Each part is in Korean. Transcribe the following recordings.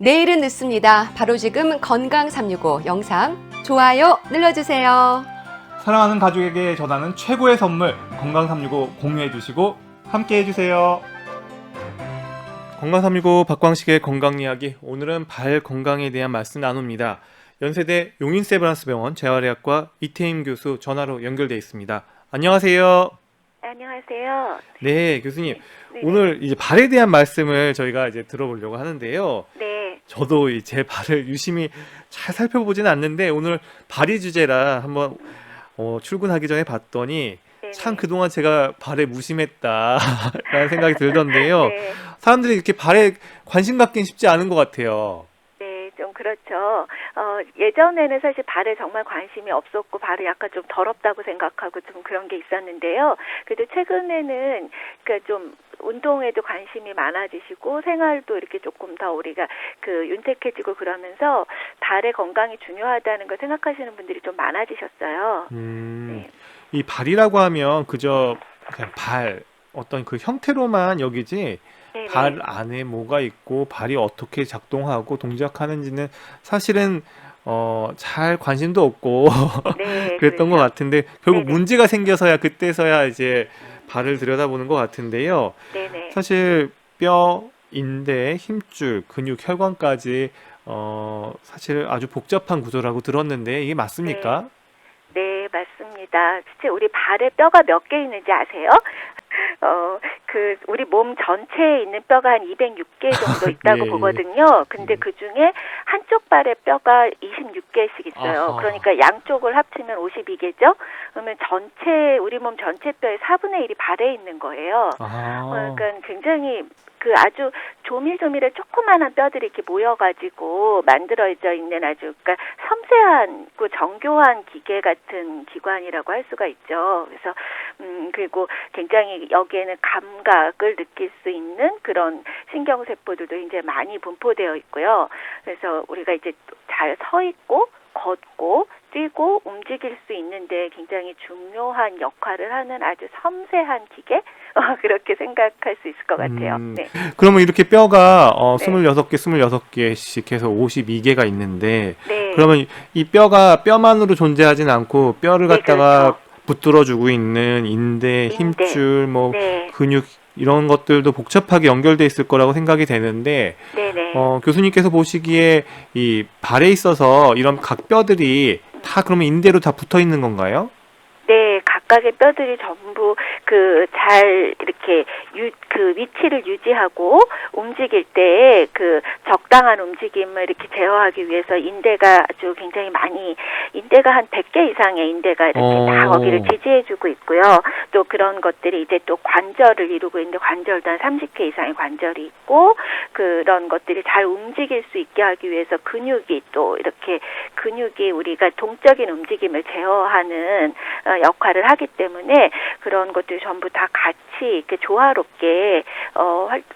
내일은 늦습니다. 바로 지금 건강 365 영상 좋아요 눌러주세요. 사랑하는 가족에게 전하는 최고의 선물 건강 365 공유해 주시고 함께 해주세요. 건강 365 박광식의 건강 이야기, 오늘은 발 건강에 대한 말씀 나눕니다. 연세대 용인세브란스병원 재활의학과 이태임 교수 전화로 연결돼 있습니다. 안녕하세요. 안녕하세요. 네, 교수님. 네. 오늘 이제 발에 대한 말씀을 저희가 이제 들어보려고 하는데요. 네. 저도 제 발을 유심히 잘 살펴보지는 않는데 오늘 발이 주제라 한번 출근하기 전에 봤더니 네네. 참 그동안 제가 발에 무심했다라는 생각이 들던데요. 네. 사람들이 이렇게 발에 관심 갖기는 쉽지 않은 것 같아요. 네, 좀 그렇죠. 예전에는 사실 발에 정말 관심이 없었고 발이 약간 좀 더럽다고 생각하고 좀 그런 게 있었는데요. 그래도 최근에는 그러니까 좀 운동에도 관심이 많아지시고 생활도 이렇게 조금 더 우리가 윤택해지고 그러면서 발의 건강이 중요하다는 걸 생각하시는 분들이 좀 많아지셨어요. 네. 이 발이라고 하면 그저 그냥 발 어떤 그 형태로만 여기지 네네. 발 안에 뭐가 있고 발이 어떻게 작동하고 동작하는지는 사실은 잘 관심도 없고 네, 그랬던 것 그렇죠. 같은데 결국 네네. 문제가 생겨서야 그때서야 이제 발을 들여다보는 것 같은데요. 네네. 사실 뼈, 인대, 힘줄, 근육, 혈관까지 사실 아주 복잡한 구조라고 들었는데 이게 맞습니까? 네, 맞습니다. 실제 우리 발에 뼈가 몇 개 있는지 아세요? 우리 몸 전체에 있는 뼈가 한 206개 정도 있다고 예, 예. 보거든요. 근데 그 중에 한쪽 발에 뼈가 26개씩 있어요. 아하. 그러니까 양쪽을 합치면 52개죠? 그러면 우리 몸 전체 뼈의 4분의 1이 발에 있는 거예요. 그러니까 굉장히 아주 조밀조밀한 조그마한 뼈들이 이렇게 모여가지고 만들어져 있는 아주 그러니까 섬세한 정교한 기계 같은 기관이라고 할 수가 있죠. 그래서 그리고 굉장히 여기에는 감각을 느낄 수 있는 그런 신경세포들도 이제 많이 분포되어 있고요. 그래서 우리가 이제 잘 서 있고 걷고 뛰고 움직일 수 있는데 굉장히 중요한 역할을 하는 아주 섬세한 기계? 그렇게 생각할 수 있을 것 같아요. 네. 그러면 이렇게 뼈가 네. 26개, 26개씩 해서 52개가 있는데 네. 그러면 이 뼈가 뼈만으로 존재하진 않고 뼈를 네, 갖다가 그렇죠. 붙들어주고 있는 인대, 인대. 힘줄, 네. 근육 이런 것들도 복잡하게 연결돼 있을 거라고 생각이 되는데 네네. 교수님께서 보시기에 이 발에 있어서 이런 각 뼈들이 다 그러면 인대로 다 붙어 있는 건가요? 네, 각각의 뼈들이 전부 잘 이렇게 위치를 유지하고 움직일 때 적당한 움직임을 이렇게 제어하기 위해서 인대가 아주 굉장히 인대가 한 100개 이상의 인대가 이렇게 다 거기를 지지해주고 있고요. 또 그런 것들이 이제 또 관절을 이루고 있는데 관절도 한 30개 이상의 관절이 있고 그런 것들이 잘 움직일 수 있게 하기 위해서 근육이 우리가 동적인 움직임을 제어하는 역할을 하기 때문에 그런 것들이 전부 다 같이 이렇게 조화롭게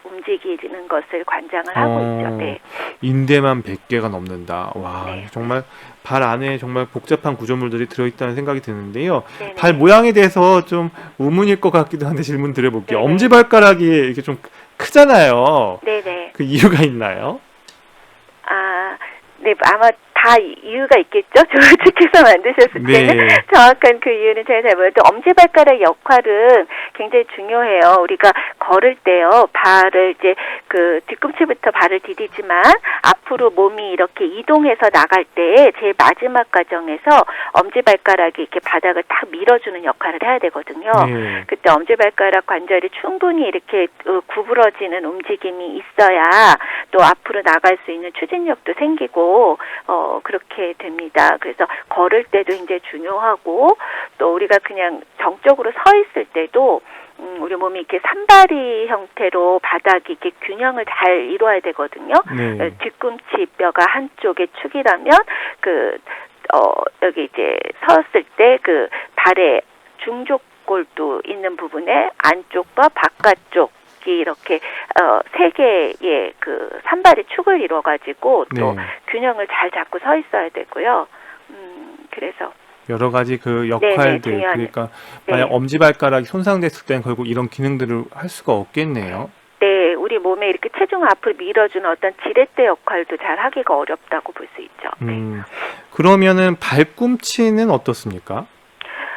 움직이는 것을 관장을 하고 있죠. 네. 인대만 100개가 넘는다. 와, 네. 정말 발 안에 정말 복잡한 구조물들이 들어있다는 생각이 드는데요. 네네. 발 모양에 대해서 좀 의문일 것 같기도 한데 질문 드려볼게요. 네네. 엄지발가락이 이렇게 좀 크잖아요. 네네. 그 이유가 있나요? 네, 아마 다 이유가 있겠죠. 조직해서 만드셨을 때는. 네. 정확한 그 이유는 제가 잘 모르는데 엄지발가락 역할은 굉장히 중요해요. 우리가 걸을 때요. 발을 이제 뒤꿈치부터 발을 디디지만 앞으로 몸이 이렇게 이동해서 나갈 때 제일 마지막 과정에서 엄지발가락이 이렇게 바닥을 탁 밀어주는 역할을 해야 되거든요. 네. 그때 엄지발가락 관절이 충분히 이렇게 구부러지는 움직임이 있어야 또 앞으로 나갈 수 있는 추진력도 생기고 그렇게 됩니다. 그래서 걸을 때도 굉장히 중요하고 또 우리가 그냥 정적으로 서 있을 때도 우리 몸이 이렇게 산발이 형태로 바닥이 이렇게 균형을 잘 이루어야 되거든요. 네. 뒤꿈치 뼈가 한쪽의 축이라면 여기 이제 섰을 때 발의 중족골도 있는 부분에 안쪽과 바깥쪽 이렇게 세 개의 산발의 축을 이뤄가지고 또 네. 균형을 잘 잡고 서 있어야 되고요. 그래서 여러 가지 네네, 역할들, 중요한. 그러니까 만약 네. 엄지발가락이 손상됐을 땐 결국 이런 기능들을 할 수가 없겠네요. 네, 우리 몸에 이렇게 체중을 앞으로 밀어주는 어떤 지렛대 역할도 잘 하기가 어렵다고 볼 수 있죠. 네. 그러면은 발꿈치는 어떻습니까?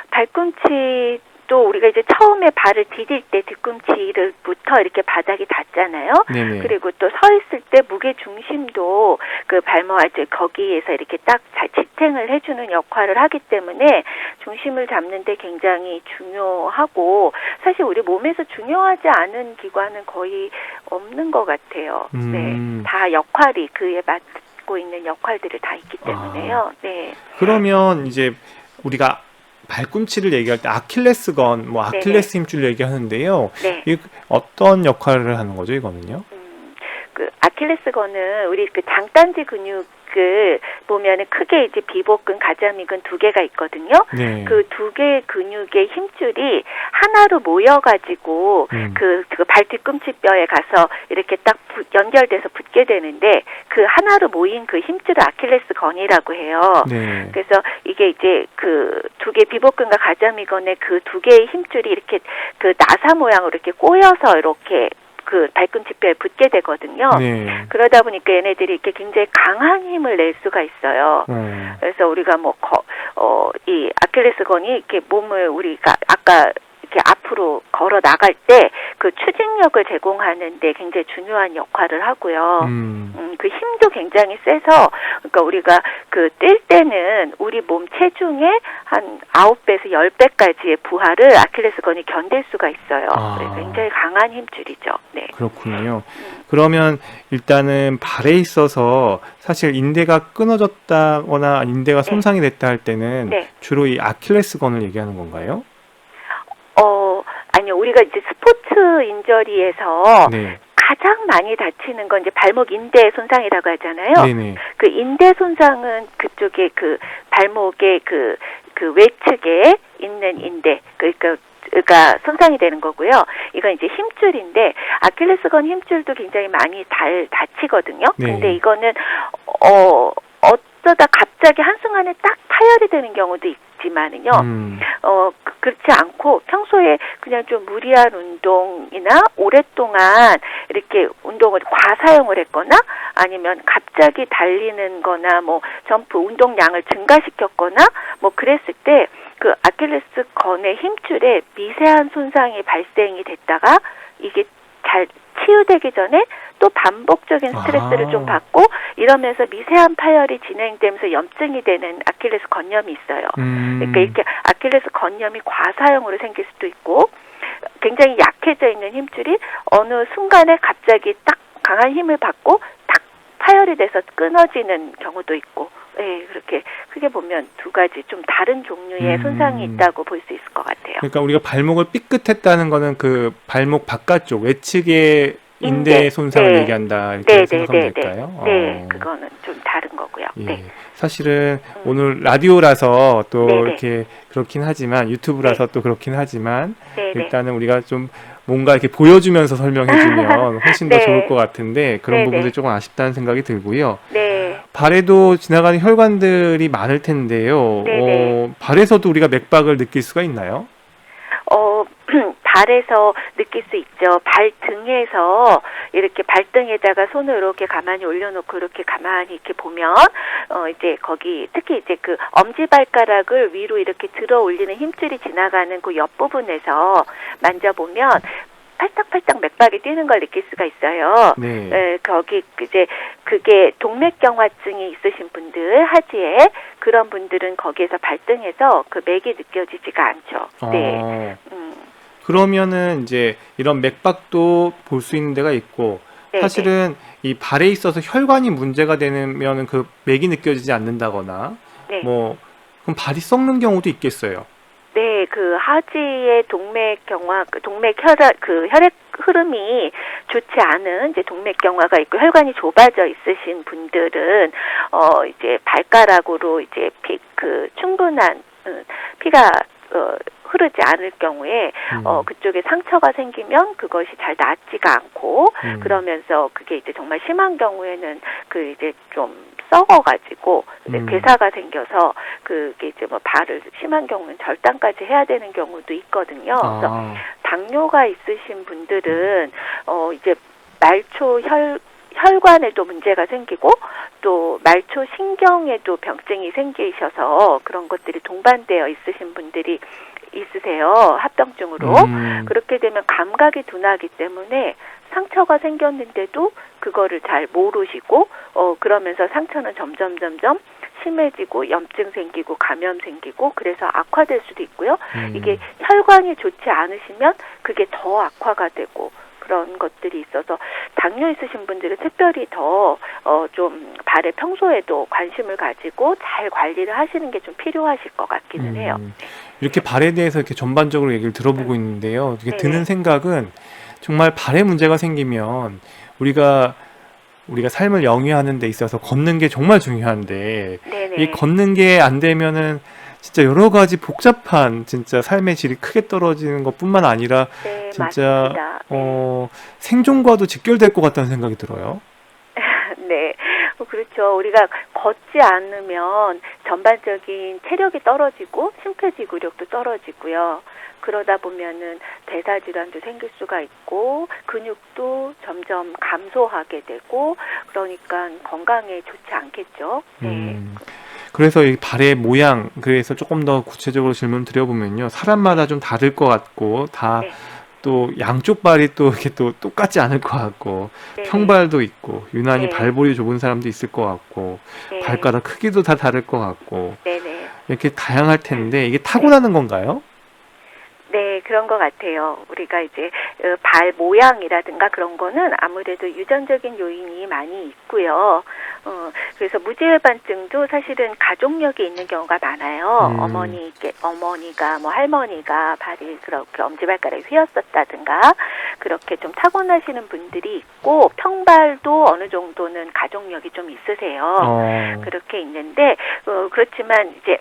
발꿈치 또 우리가 이제 처음에 발을 디딜 때 뒤꿈치를부터 이렇게 바닥이 닿잖아요. 네네. 그리고 또 서 있을 때 무게 중심도 그 발목 이제 거기에서 이렇게 딱 지탱을 해주는 역할을 하기 때문에 중심을 잡는데 굉장히 중요하고 사실 우리 몸에서 중요하지 않은 기관은 거의 없는 것 같아요. 네, 다 역할이 그에 맞고 있는 역할들이 다 있기 때문에요. 네. 그러면 이제 우리가 발꿈치를 얘기할 때 아킬레스건, 뭐 아킬레스 힘줄 얘기하는데요. 네. 이 어떤 역할을 하는 거죠, 이거는요? 그 아킬레스건은 우리 그 장단지 근육을 보면은 크게 이제 비복근, 가자미근 두 개가 있거든요. 네. 그 두 개의 근육의 힘줄이 하나로 모여가지고 그 발 뒤꿈치뼈에 가서 이렇게 딱 연결돼서 붙게 되는데 그 하나로 모인 그 힘줄을 아킬레스건이라고 해요. 네. 그래서 이게 이제 그 두 개 비복근과 가자미근의 그 두 개의 힘줄이 이렇게 그 나사 모양으로 이렇게 꼬여서 이렇게 그 발꿈치뼈에 붙게 되거든요. 네. 그러다 보니까 얘네들이 이렇게 굉장히 강한 힘을 낼 수가 있어요. 그래서 우리가 이 아킬레스건이 이렇게 몸을 우리가 아까 이렇게 앞으로 걸어 나갈 때 그 추진력을 제공하는데 굉장히 중요한 역할을 하고요. 그 힘도 굉장히 세서 그러니까 우리가 그 뛸 때는 우리 몸 체중의 한 9배에서 10배까지의 부하를 아킬레스건이 견딜 수가 있어요. 그래서 굉장히 강한 힘줄이죠. 네. 그렇군요. 그러면 일단은 발에 있어서 사실 인대가 끊어졌다거나 인대가 손상이 됐다 할 때는 주로 이 아킬레스건을 얘기하는 건가요? 아니요. 우리가 이제 스포츠 인저리에서 네. 가장 많이 다치는 건 이제 발목 인대 손상이라고 하잖아요. 네네. 그 인대 손상은 그쪽에 그 발목의 그 외측에 있는 인대, 그러니까 손상이 되는 거고요. 이건 이제 힘줄인데 아킬레스건 힘줄도 굉장히 많이 다치거든요. 네. 근데 이거는 어쩌다 갑자기 한순간에 딱 파열이 되는 경우도 있지만은요. 그렇지 않고 평소에 그냥 좀 무리한 운동이나 오랫동안 이렇게 운동을 과사용을 했거나 아니면 갑자기 달리는 거나 뭐 점프 운동량을 증가시켰거나 뭐 그랬을 때 그 아킬레스건의 힘줄에 미세한 손상이 발생이 됐다가 이게 잘 치유되기 전에 또 반복적인 스트레스를 좀 받고 이러면서 미세한 파열이 진행되면서 염증이 되는 아킬레스 건염이 있어요. 그러니까 이렇게 아킬레스 건염이 과사용으로 생길 수도 있고 굉장히 약해져 있는 힘줄이 어느 순간에 갑자기 딱 강한 힘을 받고 딱 파열이 돼서 끊어지는 경우도 있고 네, 그렇게 크게 보면 두 가지 좀 다른 종류의 손상이 있다고 볼 수 있을 것 같아요. 그러니까 우리가 발목을 삐끗했다는 거는 그 발목 바깥쪽 외측의 인대 손상을 얘기한다 이렇게 생각하면 될까요? 네, 그거는 좀 다른 거고요. 예. 네. 사실은 오늘 라디오라서 또 네네. 이렇게 그렇긴 하지만 유튜브라서 또 그렇긴 하지만 네네. 일단은 우리가 좀 뭔가 이렇게 보여주면서 설명해주면 훨씬 더 네. 좋을 것 같은데 그런 네네. 부분들이 조금 아쉽다는 생각이 들고요. 네. 발에도 지나가는 혈관들이 많을 텐데요. 네네. 발에서도 우리가 맥박을 느낄 수가 있나요? 발에서 느낄 수 있죠. 발등에서 이렇게 발등에다가 손을 이렇게 가만히 올려놓고 이렇게 가만히 이렇게 보면 이제 거기 특히 이제 그 엄지발가락을 위로 이렇게 들어 올리는 힘줄이 지나가는 그 옆부분에서 만져보면 팔딱팔딱 맥박이 뛰는 걸 느낄 수가 있어요. 네. 거기 이제 그게 동맥경화증이 있으신 분들 하지에 그런 분들은 거기에서 발등에서 그 맥이 느껴지지가 않죠. 네. 그러면은 이제 이런 맥박도 볼 수 있는 데가 있고 네네. 사실은 이 발에 있어서 혈관이 문제가 되면은 그 맥이 느껴지지 않는다거나 네. 뭐 그럼 발이 썩는 경우도 있겠어요. 네, 그 하지의 동맥경화, 혈액 흐름이 좋지 않은 이제 동맥경화가 있고 혈관이 좁아져 있으신 분들은 이제 발가락으로 이제 충분한 피가 흐르지 않을 경우에 그쪽에 상처가 생기면 그것이 잘 낫지가 않고 그러면서 그게 이제 정말 심한 경우에는 그 이제 좀 썩어가지고 괴사가 생겨서 그게 이제 뭐 발을 심한 경우는 절단까지 해야 되는 경우도 있거든요. 그래서 당뇨가 있으신 분들은 이제 말초 혈관에도 문제가 생기고 또 말초 신경에도 병증이 생기셔서 그런 것들이 동반되어 있으신 분들이 있으세요. 합병증으로. 그렇게 되면 감각이 둔하기 때문에 상처가 생겼는데도 그거를 잘 모르시고 그러면서 상처는 점점 심해지고 염증 생기고 감염 생기고 그래서 악화될 수도 있고요. 이게 혈관이 좋지 않으시면 그게 더 악화가 되고 그런 것들이 있어서 당뇨 있으신 분들은 특별히 더 좀 발에 평소에도 관심을 가지고 잘 관리를 하시는 게 좀 필요하실 것 같기는 해요. 이렇게 발에 대해서 이렇게 전반적으로 얘기를 들어보고 있는데요. 이렇게 네네. 드는 생각은 정말 발에 문제가 생기면 우리가 삶을 영위하는 데 있어서 걷는 게 정말 중요한데 네네. 이 걷는 게 안 되면은 진짜 여러 가지 복잡한 진짜 삶의 질이 크게 떨어지는 것뿐만 아니라 네, 진짜 맞습니다. 생존과도 직결될 것 같다는 생각이 들어요. 네, 그렇죠. 우리가 걷지 않으면 전반적인 체력이 떨어지고 심폐지구력도 떨어지고요. 그러다 보면은 대사질환도 생길 수가 있고 근육도 점점 감소하게 되고 그러니까 건강에 좋지 않겠죠. 네. 그래서 이 발의 모양, 그래서 조금 더 구체적으로 질문 드려보면요. 사람마다 좀 다를 것 같고, 다 네. 또 양쪽 발이 또 이렇게 또 똑같지 않을 것 같고, 네네. 평발도 있고, 유난히 네. 발볼이 좁은 사람도 있을 것 같고, 네. 발가락 크기도 다 다를 것 같고, 네네. 이렇게 다양할 텐데, 이게 타고나는 건가요? 네, 그런 것 같아요. 우리가 이제 발 모양이라든가 그런 거는 아무래도 유전적인 요인이 많이 있고요. 그래서 무지혈반증도 사실은 가족력이 있는 경우가 많아요. 어머니가 뭐 할머니가 발이 그렇게 엄지발가락이 휘었었다든가 그렇게 좀 타고나시는 분들이 있고 평발도 어느 정도는 가족력이 좀 있으세요. 그렇게 있는데 그렇지만 이제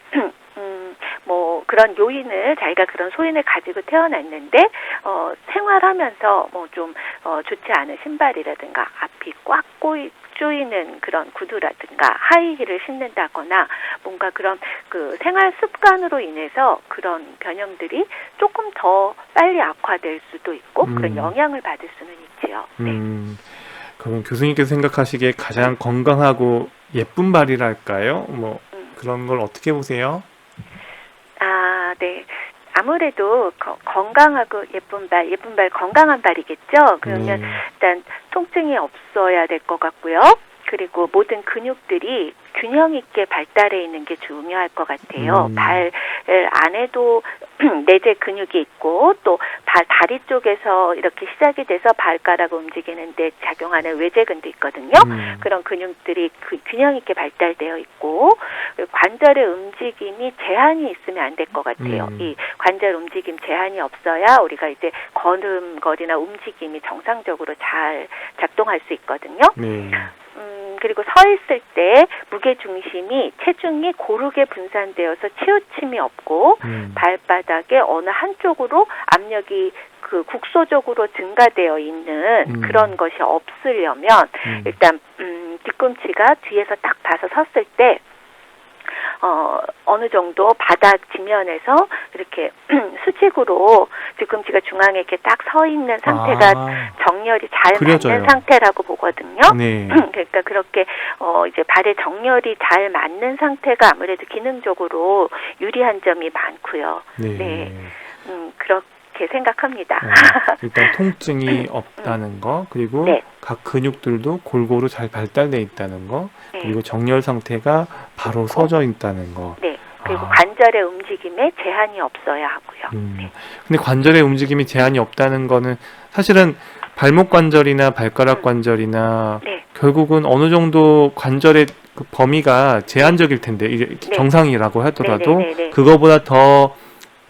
뭐 그런 요인을 자기가 그런 소인을 가지고 태어났는데 생활하면서 뭐 좀 좋지 않은 신발이라든가 앞이 꽉 조이는 그런 구두라든가 하이힐을 신는다거나 뭔가 그런 그 생활 습관으로 인해서 그런 변형들이 조금 더 빨리 악화될 수도 있고 그런 영향을 받을 수는 있지요. 네. 그럼 교수님께서 생각하시기에 가장 건강하고 예쁜 발이랄까요? 뭐 그런 걸 어떻게 보세요? 네. 아무래도 건강하고 예쁜 발 건강한 발이겠죠. 그러면 일단 통증이 없어야 될 것 같고요. 그리고 모든 근육들이 균형 있게 발달해 있는 게 중요할 것 같아요. 발 안에도 내재 근육이 있고 또 다리 쪽에서 이렇게 시작이 돼서 발가락을 움직이는데 작용하는 외제근도 있거든요. 그런 근육들이 균형 있게 발달되어 있고 관절의 움직임이 제한이 있으면 안 될 것 같아요. 이 관절 움직임 제한이 없어야 우리가 이제 걸음걸이나 움직임이 정상적으로 잘 작동할 수 있거든요. 그리고 서 있을 때 무게 중심이 체중이 고르게 분산되어서 치우침이 없고 발바닥에 어느 한쪽으로 압력이 그 국소적으로 증가되어 있는 그런 것이 없으려면 일단 뒤꿈치가 뒤에서 딱 봐서 섰을 때 어느 정도 바닥 지면에서 이렇게 수직으로 뒤꿈치가 중앙에 이렇게 딱 서 있는 상태가 정렬이 잘 그려져요. 맞는 상태라고 보거든요. 네. 그러니까 그렇게 이제 발에 정렬이 잘 맞는 상태가 아무래도 기능적으로 유리한 점이 많고요. 네. 그렇게 생각합니다. 일단 통증이 없다는 거, 그리고 네. 각 근육들도 골고루 잘 발달돼 있다는 거, 네. 그리고 정렬 상태가 바로 서져 있다는 거. 네. 그리고 관절의 움직임에 제한이 없어야 하고요. 네. 근데 관절의 움직임이 제한이 없다는 거는 사실은 발목 관절이나 발가락 관절이나 네. 결국은 어느 정도 관절의 그 범위가 제한적일 텐데 이게 네. 정상이라고 하더라도 네네네네. 그거보다 더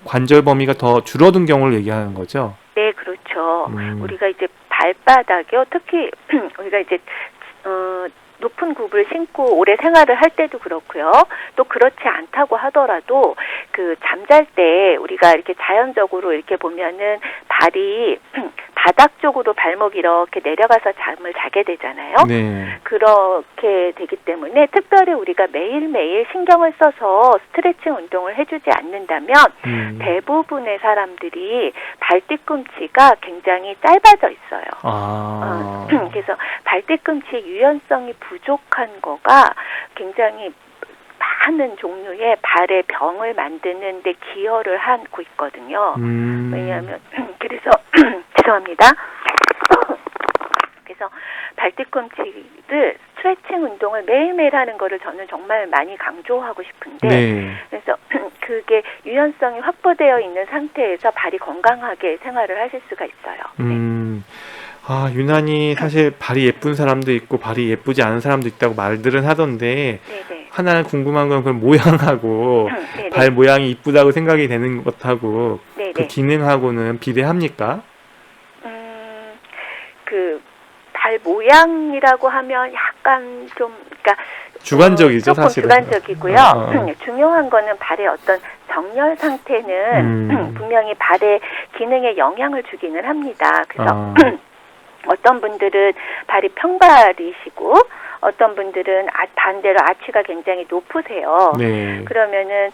관절 범위가 더 줄어든 경우를 얘기하는 거죠. 네, 그렇죠. 우리가 이제 발바닥이요, 특히 우리가 이제 높은 굽을 신고 오래 생활을 할 때도 그렇고요. 또 그렇지 않다고 하더라도 그 잠잘 때 우리가 이렇게 자연적으로 이렇게 보면은 바닥 쪽으로 발목이 이렇게 내려가서 잠을 자게 되잖아요. 네. 그렇게 되기 때문에 특별히 우리가 매일매일 신경을 써서 스트레칭 운동을 해주지 않는다면 대부분의 사람들이 발뒤꿈치가 굉장히 짧아져 있어요. 그래서 발뒤꿈치 유연성이 부족한 거가 굉장히 많은 종류의 발의 병을 만드는 데 기여를 하고 있거든요. 왜냐하면 그래서 죄송합니다. 그래서 발뒤꿈치를 스트레칭 운동을 매일매일 하는 거를 저는 정말 많이 강조하고 싶은데 네. 그래서 그게 유연성이 확보되어 있는 상태에서 발이 건강하게 생활을 하실 수가 있어요. 네. 유난히 사실 발이 예쁜 사람도 있고 발이 예쁘지 않은 사람도 있다고 말들은 하던데 네네. 하나 궁금한 건 그 모양하고 발 모양이 이쁘다고 생각이 되는 것하고 네네. 그 기능하고는 비례합니까? 그 발 모양이라고 하면 약간 좀 그러니까 주관적이죠, 조금 사실은. 주관적이고요. 중요한 거는 발의 어떤 정렬 상태는 분명히 발의 기능에 영향을 주기는 합니다. 그래서 어떤 분들은 발이 평발이시고 어떤 분들은 반대로 아치가 굉장히 높으세요. 네. 그러면은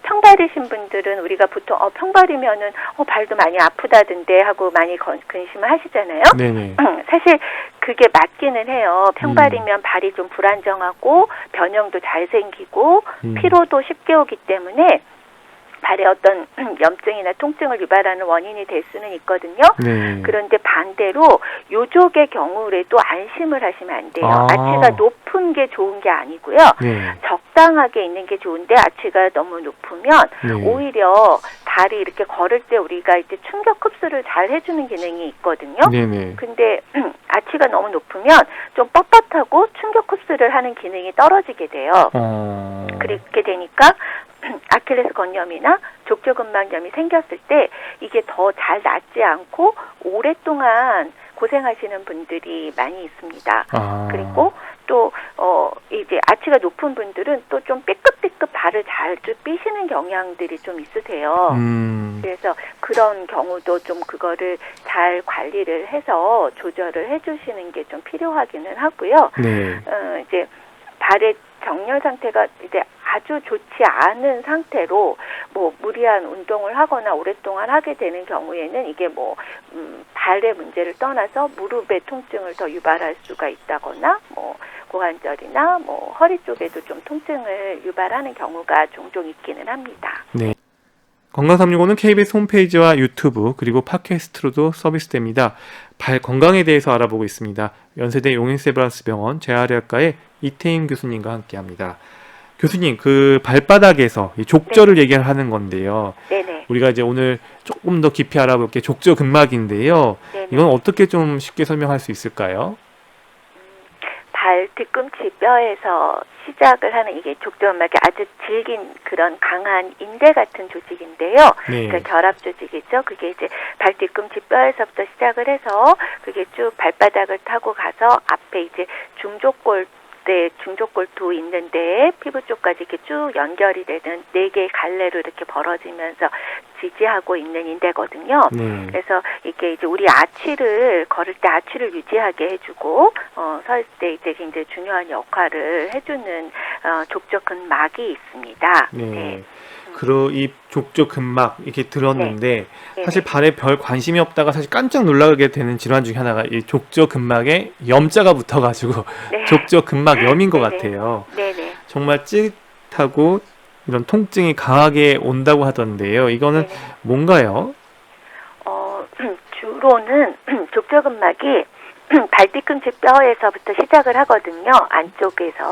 평발이신 분들은 우리가 보통 평발이면은 발도 많이 아프다던데 하고 많이 근심을 하시잖아요. 네네. 사실 그게 맞기는 해요. 평발이면 발이 좀 불안정하고 변형도 잘 생기고 피로도 쉽게 오기 때문에 발에 어떤 염증이나 통증을 유발하는 원인이 될 수는 있거든요. 네. 그런데 반대로 요족의 경우에도 안심을 하시면 안 돼요. 아치가 높은 게 좋은 게 아니고요. 네. 적당하게 있는 게 좋은데 아치가 너무 높으면 오히려 발이 이렇게 걸을 때 우리가 이제 충격 흡수를 잘 해주는 기능이 있거든요. 네네. 근데 아치가 너무 높으면 좀 뻣뻣하고 충격 흡수를 하는 기능이 떨어지게 돼요. 그렇게 되니까 아킬레스 건염이나 족저근막염이 생겼을 때 이게 더 잘 낫지 않고 오랫동안 고생하시는 분들이 많이 있습니다. 그리고 또 이제 아치가 높은 분들은 또 좀 삐끗삐끗 발을 잘 좀 삐시는 경향들이 좀 있으세요. 그래서 그런 경우도 좀 그거를 잘 관리를 해서 조절을 해주시는 게 좀 필요하기는 하고요. 네. 이제 발의 정렬 상태가 이제 아주 좋지 않은 상태로 뭐 무리한 운동을 하거나 오랫동안 하게 되는 경우에는 이게 뭐 발의 문제를 떠나서 무릎의 통증을 더 유발할 수가 있다거나 뭐 고관절이나 뭐 허리 쪽에도 좀 통증을 유발하는 경우가 종종 있기는 합니다. 네. 건강365는 KBS 홈페이지와 유튜브 그리고 팟캐스트로도 서비스됩니다. 발 건강에 대해서 알아보고 있습니다. 연세대 용인세브란스병원 재활의학과의 이태임 교수님과 함께합니다. 교수님, 그 발바닥에서 이 족저를 얘기하는 건데요. 네네. 우리가 이제 오늘 조금 더 깊이 알아볼 게 족저근막인데요. 네네. 이건 어떻게 좀 쉽게 설명할 수 있을까요? 발 뒤꿈치 뼈에서 시작을 하는 이게 족저근막이 아주 질긴 그런 강한 인대 같은 조직인데요. 네. 그러니까 결합 조직이죠. 그게 이제 발 뒤꿈치 뼈에서부터 시작을 해서 그게 쭉 발바닥을 타고 가서 앞에 이제 중족골도 있는데 피부 쪽까지 이렇게 쭉 연결이 되는 4개의 갈래로 이렇게 벌어지면서 지지하고 있는 인대거든요. 그래서 이게 이제 우리 아치를 걸을 때 아치를 유지하게 해주고 설 때 이제 굉장히 중요한 역할을 해주는 족저근막이 있습니다. 네. 그리고 이 족저근막 이렇게 들었는데 사실 발에 별 관심이 없다가 사실 깜짝 놀라게 되는 질환 중에 하나가 이 족저근막에 염자가 붙어가지고 족저근막염인 것 같아요. 네네. 정말 찌릿하고 이런 통증이 강하게 온다고 하던데요. 이거는 뭔가요? 주로는 족저근막이 발뒤꿈치 뼈에서부터 시작을 하거든요. 안쪽에서.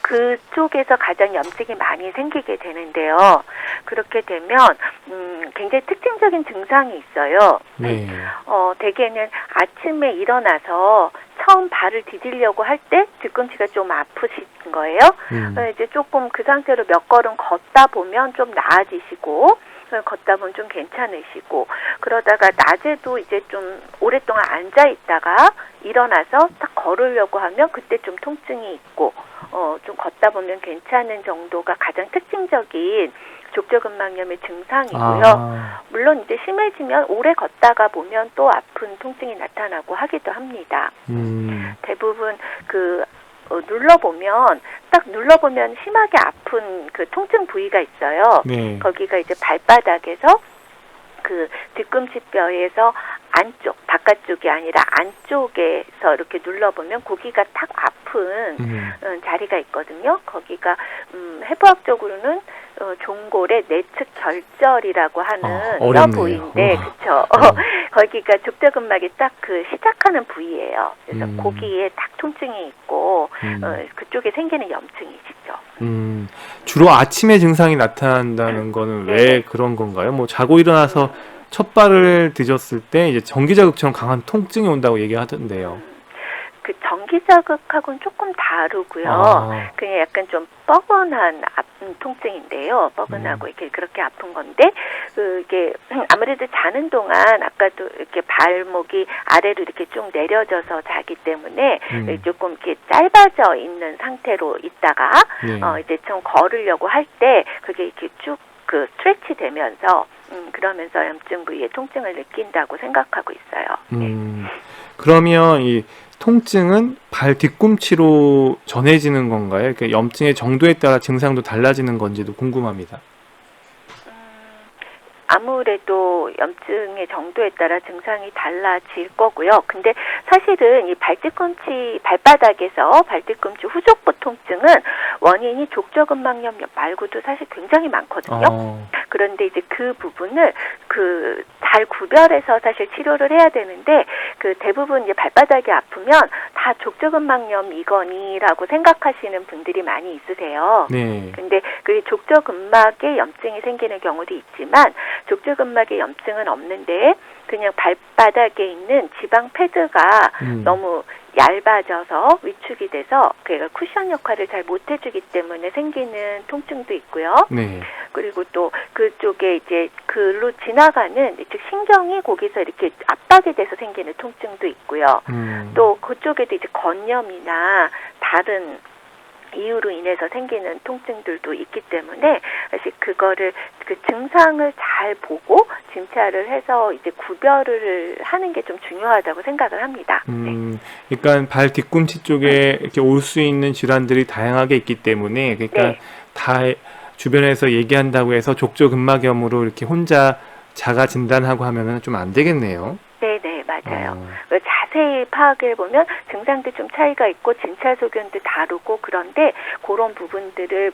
그쪽에서 가장 염증이 많이 생기게 되는데요. 그렇게 되면 굉장히 특징적인 증상이 있어요. 대개는 아침에 일어나서 처음 발을 디디려고 할 때 뒤꿈치가 좀 아프신 거예요. 이제 조금 그 상태로 몇 걸음 걷다 보면 좀 나아지시고 걷다 보면 좀 괜찮으시고 그러다가 낮에도 이제 좀 오랫동안 앉아 있다가 일어나서 딱 걸으려고 하면 그때 좀 통증이 있고 좀 걷다 보면 괜찮은 정도가 가장 특징적인 족저근막염의 증상이고요. 아, 물론 이제 심해지면 오래 걷다가 보면 또 아픈 통증이 나타나고 하기도 합니다. 대부분 눌러보면 심하게 아픈 그 통증 부위가 있어요. 네. 거기가 이제 발바닥에서 그 뒤꿈치뼈에서 안쪽, 바깥쪽이 아니라 안쪽에서 이렇게 눌러보면 거기가 탁 아픈 자리가 있거든요. 거기가 해부학적으로는 종골의 내측 결절이라고 하는 뼈 부위인데, 그렇죠. 거기가 족저근막이 딱 그 시작하는 부위예요. 그래서 거기에 딱 통증이 있고 그쪽에 생기는 염증이시죠. 주로 아침에 증상이 나타난다는 거는 왜 그런 건가요? 뭐 자고 일어나서 첫 발을 디뎠을 때 이제 전기자극처럼 강한 통증이 온다고 얘기하던데요. 그 전기자극하고는 조금 다르고요. 그냥 약간 좀 뻐근한 통증인데요. 뻐근하고 이렇게 그렇게 아픈 건데, 이게 아무래도 자는 동안 아까도 이렇게 발목이 아래로 이렇게 쭉 내려져서 자기 때문에 조금 이렇게 짧아져 있는 상태로 있다가 이제 좀 걸으려고 할 때 그게 이렇게 쭉 그 스트레치 되면서 그러면서 염증 부위에 통증을 느낀다고 생각하고 있어요. 그러면 이 통증은 발 뒤꿈치로 전해지는 건가요? 그러니까 염증의 정도에 따라 증상도 달라지는 건지도 궁금합니다. 아무래도 염증의 정도에 따라 증상이 달라질 거고요. 근데 사실은 이 발바닥에서 발뒤꿈치 후족부 통증은 원인이 족저근막염 말고도 사실 굉장히 많거든요. 그런데 이제 그 부분을 잘 구별해서 사실 치료를 해야 되는데, 대부분 이제 발바닥이 아프면 다 족저근막염이거니라고 생각하시는 분들이 많이 있으세요. 네. 근데 그 족저근막에 염증이 생기는 경우도 있지만 족저근막에 염증은 없는데 그냥 발바닥에 있는 지방 패드가 너무 얇아져서 위축이 돼서 그가 쿠션 역할을 잘 못해주기 때문에 생기는 통증도 있고요. 네. 그리고 또 그쪽에 이제 글로 지나가는 즉 신경이 거기서 이렇게 압박이 돼서 생기는 통증도 있고요. 또 그쪽에도 이제 건염이나 다른 이유로 인해서 생기는 통증들도 있기 때문에 사실 그거를 그 증상을 잘 보고 진찰을 해서 이제 구별을 하는 게 좀 중요하다고 생각을 합니다. 그러니까 발 뒤꿈치 쪽에 이렇게 올 수 있는 질환들이 다양하게 있기 때문에 그러니까 다 주변에서 얘기한다고 해서 족저근막염으로 이렇게 혼자 자가 진단하고 하면은 좀 안 되겠네요. 네네, 맞아요. 자세히 파악해 보면 증상도 좀 차이가 있고 진찰 소견도 다르고, 그런데 그런 부분들을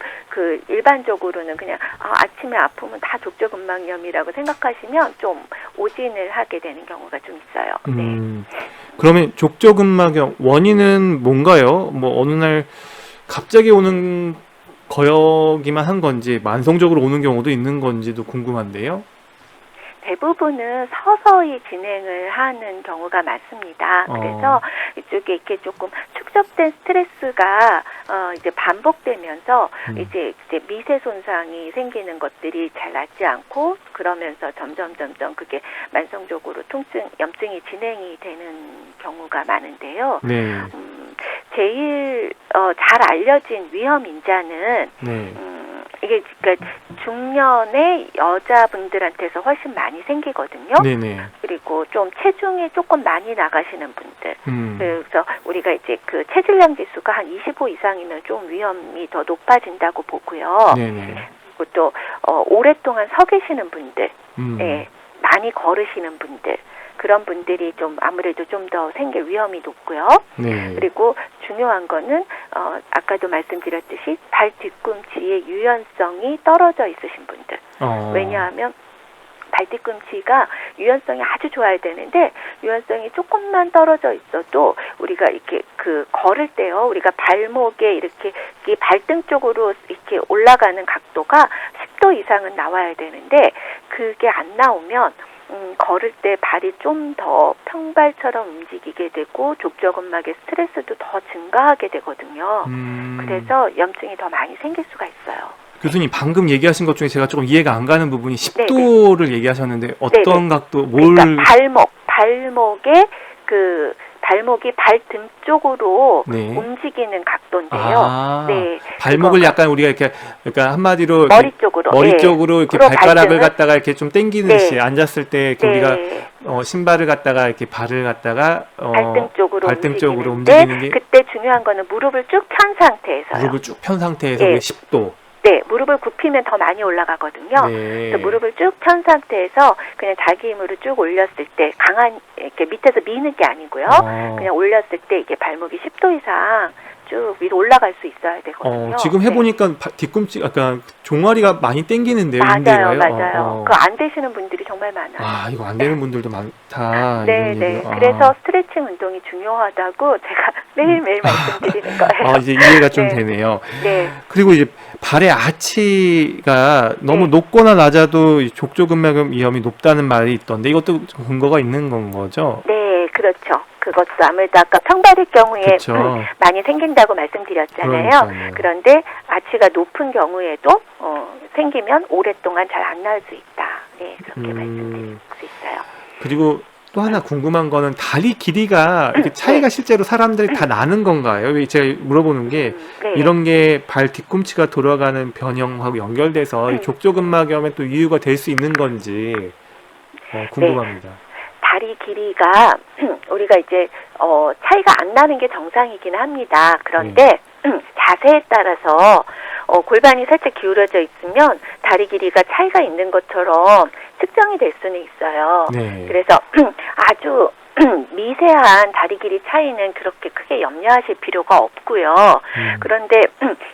일반적으로는 그냥 아침에 아프면 다 족저근막염이라고 생각하시면 좀 오진을 하게 되는 경우가 좀 있어요. 네. 그러면 족저근막염 원인은 뭔가요? 뭐 어느 날 갑자기 오는 거여기만 한 건지 만성적으로 오는 경우도 있는 건지도 궁금한데요. 대부분은 서서히 진행을 하는 경우가 많습니다. 그래서 이쪽에 이렇게 조금 축적된 스트레스가 이제 반복되면서 이제 미세 손상이 생기는 것들이 잘 낫지 않고, 그러면서 점점 그게 만성적으로 염증이 진행이 되는 경우가 많은데요. 네. 제일 잘 알려진 위험 인자는 이게 그러니까 중년의 여자분들한테서 훨씬 많이 생기거든요. 네네. 그리고 좀 체중이 조금 많이 나가시는 분들. 그래서 우리가 이제 그 체질량 지수가 한 25 이상이면 좀 위험이 더 높아진다고 보고요. 네네. 그리고 또 오랫동안 서 계시는 분들, 많이 걸으시는 분들. 그런 분들이 좀 아무래도 좀 더 생길 위험이 높고요. 네. 그리고 중요한 거는 아까도 말씀드렸듯이 발 뒤꿈치의 유연성이 떨어져 있으신 분들. 왜냐하면 발 뒤꿈치가 유연성이 아주 좋아야 되는데 유연성이 조금만 떨어져 있어도 우리가 이렇게 걸을 때요, 우리가 발목에 이렇게 발등 쪽으로 이렇게 올라가는 각도가 10도 이상은 나와야 되는데 그게 안 나오면 걸을 때 발이 좀 더 평발처럼 움직이게 되고 족저근막의 스트레스도 더 증가하게 되거든요. 그래서 염증이 더 많이 생길 수가 있어요. 교수님 방금 얘기하신 것 중에 제가 조금 이해가 안 가는 부분이 10도를 얘기하셨는데 어떤 네네. 각도, 그러니까 발목에 발목이 발등 쪽으로 네. 움직이는 각도인데요. 아, 네, 발목을 그거 약간 우리가 이렇게, 그러니까 한마디로 머리 이렇게 쪽으로, 머리 예. 쪽으로 이렇게 그리고 발가락을 발등은- 갖다가 이렇게 좀 당기듯이 네. 앉았을 때 이렇게 우리가 네, 신발을 갖다가 이렇게 발을 갖다가 발등 쪽으로 발등 쪽으로 움직이는데 움직이는 게 그때 중요한 거는 무릎을 쭉 편 상태에서요. 무릎을 쭉 편 상태에서 예. 10도. 네, 무릎을 굽히면 더 많이 올라가거든요. 네. 그래서 무릎을 쭉 편 상태에서 그냥 자기 힘으로 쭉 올렸을 때 이렇게 밑에서 미는 게 아니고요. 그냥 올렸을 때 이게 발목이 10도 이상 쭉 위로 올라갈 수 있어야 되거든요. 지금 해보니까 뒤꿈치, 약간 종아리가 많이 당기는데요. 네. 힘들어요. 맞아요. 그거 안 되시는 분들이 정말 많아요. 아, 이거 안 되는 분들도 많다. 네, 이런 네. 얘기를. 그래서 스트레칭 운동이 중요하다고 제가 매일매일 말씀드리는 거예요. 이제 이해가 좀 네. 되네요. 네. 그리고 이제 발의 아치가 너무 네. 높거나 낮아도 이 족저근막염 위험이 높다는 말이 있던데 이것도 좀 근거가 있는 건 거죠? 네, 그렇죠. 그것도 아무래도 아까 평발일 경우에 그렇죠. 많이 생긴다고 말씀드렸잖아요. 그러니까요. 그런데 아치가 높은 경우에도 생기면 오랫동안 잘 안 나을 수 있다. 네, 그렇게 말씀드릴 수 있어요. 그리고 또 하나 궁금한 거는 다리 길이가 이렇게 차이가 실제로 사람들이 다 나는 건가요? 왜 제가 물어보는 게 네. 이런 게 발 뒤꿈치가 돌아가는 변형하고 연결돼서 이 족저근막염의 또 이유가 될 수 있는 건지 궁금합니다. 다리 길이가 우리가 이제 차이가 안 나는 게 정상이긴 합니다. 그런데 자세에 따라서 골반이 살짝 기울어져 있으면 다리 길이가 차이가 있는 것처럼 측정이 될 수는 있어요. 네. 그래서 아주 미세한 다리 길이 차이는 그렇게 크게 염려하실 필요가 없고요. 그런데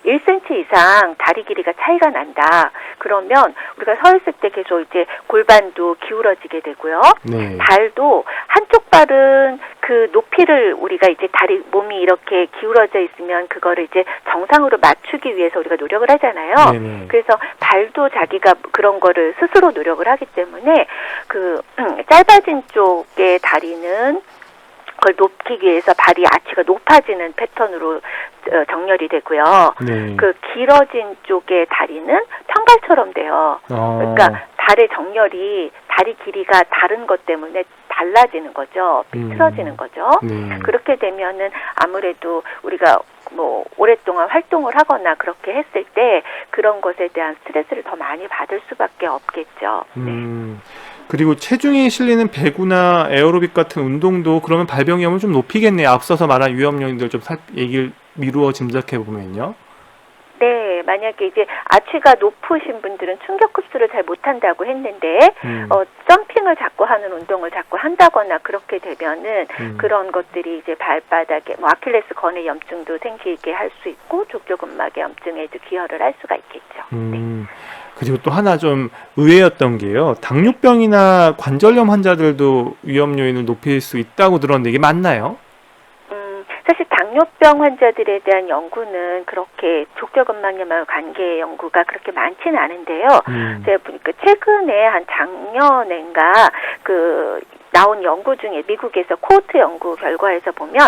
1cm 이상 다리 길이가 차이가 난다. 그러면 우리가 서 있을 때 계속 이제 골반도 기울어지게 되고요. 네. 발도 한쪽 발은 그 높이를 우리가 이제 몸이 이렇게 기울어져 있으면 그거를 이제 정상으로 맞추기 위해서 우리가 노력을 하잖아요. 네네. 그래서 발도 자기가 그런 거를 스스로 노력을 하기 때문에 그 짧아진 쪽의 다리는 그걸 높이기 위해서 발이 아치가 높아지는 패턴으로 정렬이 되고요. 네. 그 길어진 쪽의 다리는 평발처럼 돼요. 그러니까 발의 정렬이 다리 길이가 다른 것 때문에 달라지는 거죠. 비틀어지는 거죠. 네. 그렇게 되면은 아무래도 우리가 뭐 오랫동안 활동을 하거나 그렇게 했을 때 그런 것에 대한 스트레스를 더 많이 받을 수밖에 없겠죠. 네. 그리고 체중이 실리는 배구나 에어로빅 같은 운동도 그러면 발병 위험을 좀 높이겠네요. 앞서서 말한 위험 요인들 좀 얘기를 미루어 짐작해 보면요. 네, 만약에 이제 아치가 높으신 분들은 충격 흡수를 잘 못한다고 했는데 점핑을 자꾸 하는 운동을 자꾸 한다거나 그렇게 되면은 그런 것들이 이제 발바닥에 뭐 아킬레스 건의 염증도 생기게 할 수 있고 족저근막의 염증에도 기여를 할 수가 있겠죠. 네. 그리고 또 하나 좀 의외였던 게요. 당뇨병이나 관절염 환자들도 위험 요인을 높일 수 있다고 들었는데 이게 맞나요? 사실 당뇨병 환자들에 대한 연구는 그렇게 족저근막염하고 관계 연구가 그렇게 많지는 않은데요. 제가 보니까 최근에 한 작년인가 나온 연구 중에 미국에서 코호트 연구 결과에서 보면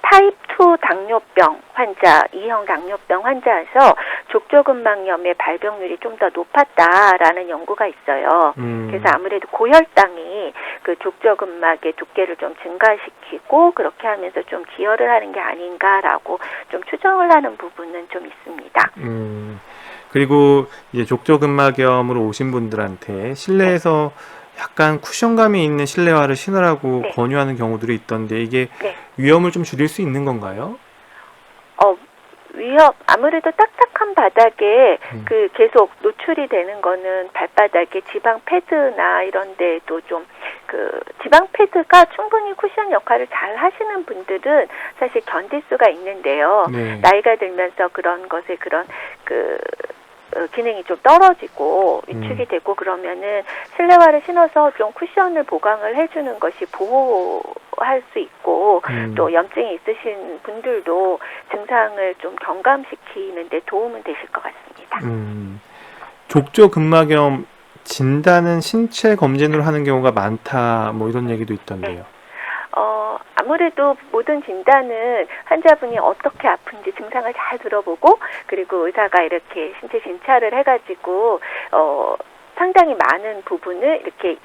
타입 2 당뇨병 환자, 2형 당뇨병 환자에서 족저근막염의 발병률이 좀 더 높았다라는 연구가 있어요. 그래서 아무래도 고혈당이 그 족저근막의 두께를 좀 증가시키고 그렇게 하면서 좀 기여를 하는 게 아닌가라고 좀 추정을 하는 부분은 좀 있습니다. 그리고 이제 족저근막염으로 오신 분들한테 실내에서 약간 쿠션감이 있는 실내화를 신으라고 네. 권유하는 경우들이 있던데 이게 네. 위험을 좀 줄일 수 있는 건가요? 아무래도 딱딱한 바닥에 계속 노출이 되는 거는 발바닥에 지방 패드나 이런 데도 좀 지방 패드가 충분히 쿠션 역할을 잘 하시는 분들은 사실 견딜 수가 있는데요. 네. 나이가 들면서 그런 것에 기능이 좀 떨어지고 위축이 되고 그러면은 실내화를 신어서 좀 쿠션을 보강을 해주는 것이 보호할 수 있고 또 염증이 있으신 분들도 증상을 좀 경감시키는 데 도움은 되실 것 같습니다. 족저근막염 진단은 신체 검진으로 하는 경우가 많다 뭐 이런 얘기도 있던데요. 아무래도 모든 진단은 환자분이 어떻게 아픈지 증상을 잘 들어보고 그리고 의사가 이렇게 신체 진찰을 해가지고 상당히 많은 부분을 이렇게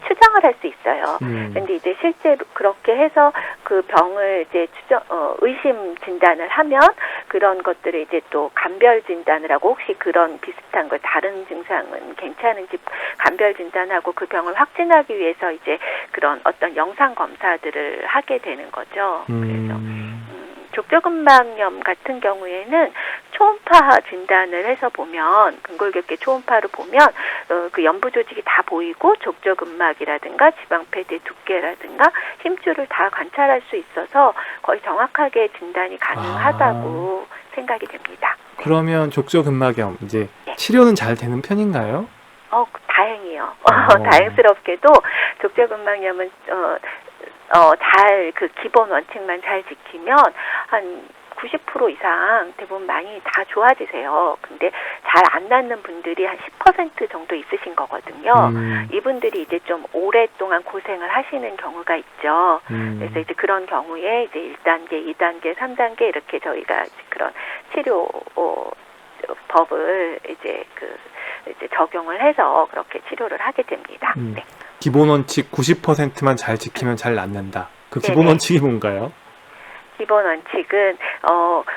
추정을 할 수 있어요. 근데 이제 실제로 그렇게 해서 그 병을 이제 의심 진단을 하면 그런 것들을 이제 또 감별 진단을 하고 혹시 그런 비슷한 거 다른 증상은 괜찮은지 감별 진단하고 그 병을 확진하기 위해서 이제 그런 어떤 영상 검사들을 하게 되는 거죠. 그래서 족저근막염 같은 경우에는 초음파 진단을 해서 보면 근골격계 초음파로 보면 그 연부 조직이 다 보이고 족저근막이라든가 지방패드의 두께라든가 힘줄을 다 관찰할 수 있어서 거의 정확하게 진단이 가능하다고 생각이 됩니다. 그러면 족저근막염 이제 네. 치료는 잘 되는 편인가요? 다행이요. 다행스럽게도 족저근막염은 잘 그 기본 원칙만 잘 지키면 한 90% 이상 대부분 많이 다 좋아지세요. 근데 잘 안 낫는 분들이 한 10% 정도 있으신 거거든요. 이분들이 이제 좀 오랫동안 고생을 하시는 경우가 있죠. 그래서 이제 그런 경우에 이제 1단계, 2단계, 3단계 이렇게 저희가 그런 치료 법을 이제 이제 적용을 해서 그렇게 치료를 하게 됩니다. 네. 기본 원칙 90%만 잘 지키면 잘 낫는다. 그 기본 네네. 원칙이 뭔가요? 기본 원칙은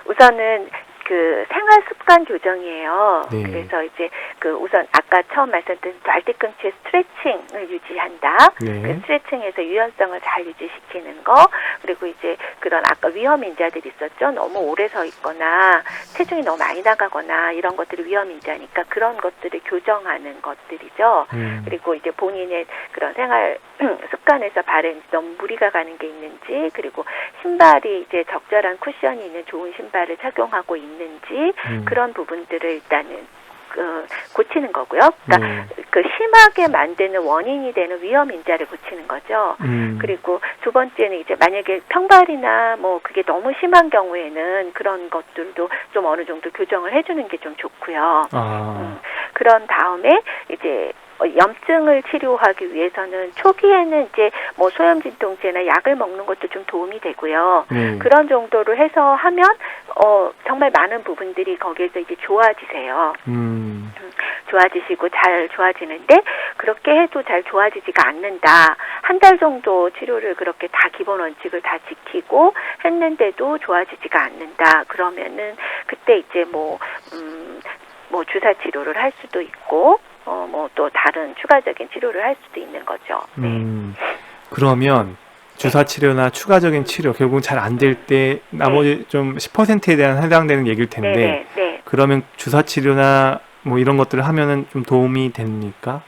우선은 그 생활 습관 교정이에요. 네. 그래서 이제 그 우선 아까 처음 말씀드린 발뒤꿈치의 스트레칭을 유지한다. 네. 그 스트레칭에서 유연성을 잘 유지시키는 거. 그리고 이제 그런 아까 위험 인자들이 있었죠. 너무 오래 서 있거나 체중이 너무 많이 나가거나 이런 것들이 위험 인자니까 그런 것들을 교정하는 것들이죠. 그리고 이제 본인의 그런 생활 습관에서 발에 너무 무리가 가는 게 있는지, 그리고 신발이 이제 적절한 쿠션이 있는 좋은 신발을 착용하고 있는지 그런 부분들을 일단은 고치는 거고요. 그러니까 그 심하게 만드는 원인이 되는 위험 인자를 고치는 거죠. 그리고 두 번째는 이제 만약에 평발이나 뭐 그게 너무 심한 경우에는 그런 것들도 좀 어느 정도 교정을 해주는 게 좀 좋고요. 그런 다음에 이제 염증을 치료하기 위해서는 초기에는 이제 뭐 소염 진통제나 약을 먹는 것도 좀 도움이 되고요. 그런 정도로 해서 하면 정말 많은 부분들이 거기에서 이제 좋아지세요. 좋아지시고 잘 좋아지는데 그렇게 해도 잘 좋아지지가 않는다. 한 달 정도 치료를 그렇게 다 기본 원칙을 다 지키고 했는데도 좋아지지가 않는다. 그러면은 그때 이제 뭐 주사 치료를 할 수도 있고 뭐 또 다른 추가적인 치료를 할 수도 있는 거죠. 네. 그러면 주사 치료나 추가적인 치료 결국은 잘 안 될 때 나머지 좀 10%에 대한 해당되는 얘기일 텐데 네. 그러면 주사 치료나 뭐 이런 것들을 하면은 좀 도움이 됩니까?